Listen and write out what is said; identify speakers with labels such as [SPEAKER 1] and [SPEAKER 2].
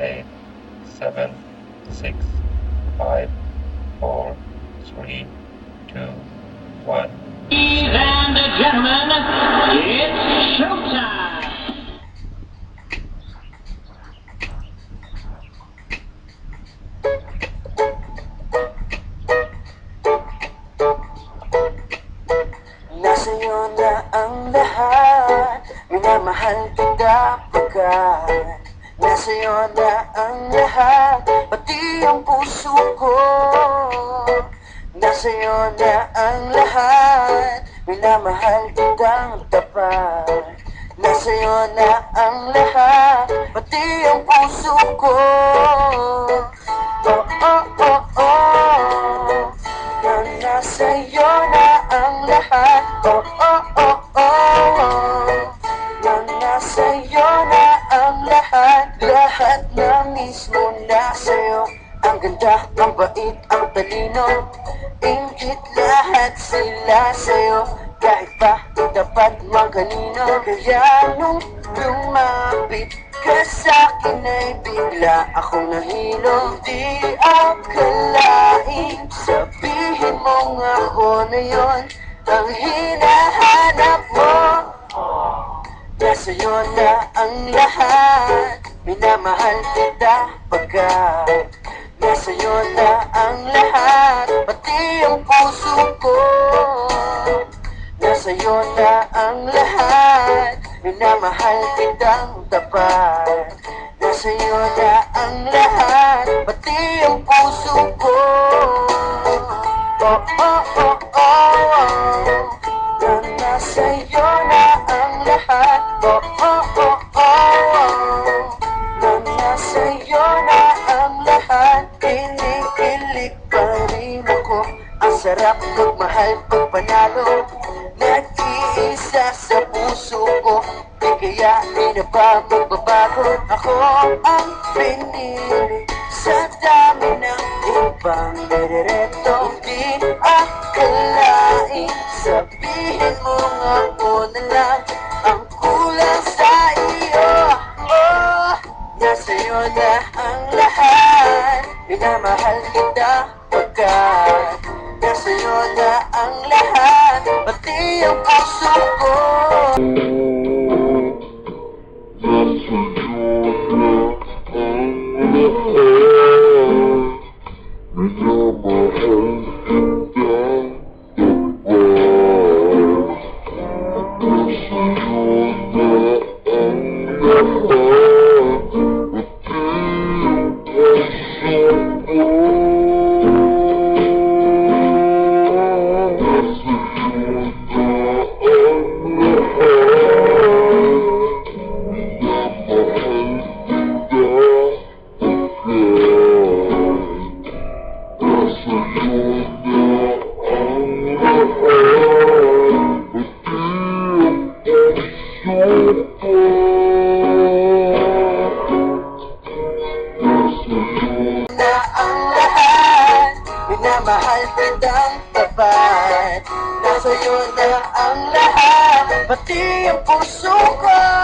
[SPEAKER 1] 8, 7, 6, 5, 4, 3, 2, 1.
[SPEAKER 2] Ladies and gentlemen, it's showtime!
[SPEAKER 3] Nasa'yo na ang lahat, minamahal kita pagkat nasa'yo na ang lahat, pati ang puso ko. Nasa'yo na ang lahat, minamahal kitang tapat. Nasa'yo na ang lahat, pati ang puso ko. Oh, oh, oh, oh, na nasa'yo na ang lahat. Oh, oh, oh, oh, na nasa'yo na ang lahat. Lahat na mismo nasa'yo. Ang ganda, ang bait, ang talino, ingit lahat sila sa'yo. Kahit pa dapat magkanino. Kaya nung lumapit ka sa'kin ay bigla akong nahilo. Di akalain, sabihin mong ako na yon ang hinahanap mo. Nasa'yo na ang lahat, minamahal kita pagkat nasa'yo na ang lahat, pati ang puso ko. Nasa'yo na ang lahat, minamahal kitang tapat. Nasa'yo na ang lahat, pati ang puso ko. Oh, oh, oh, oh, oh, na nasa'yo na ang lahat. Oh, oh, oh, oh, oh, na nasa'yo na ang lahat. Kinikilig pa rin ako, ang sarap magmahal pag panalo. Nag-iisa sa puso ko, di kaya di na ba magbabago. Ako ang pinili sa dami ng ibang nirereto. Di akalain, sabihin mo nga ako na lang ang kulang sa iyo. Oh, nasa'yo na ang lahat, minamahal kita pagkat nasa'yo na ang lahat, pati ang puso ko. Na ang lahat, minamahal kitang tapat. Nasa'yo na ang lahat, pati ang puso ko.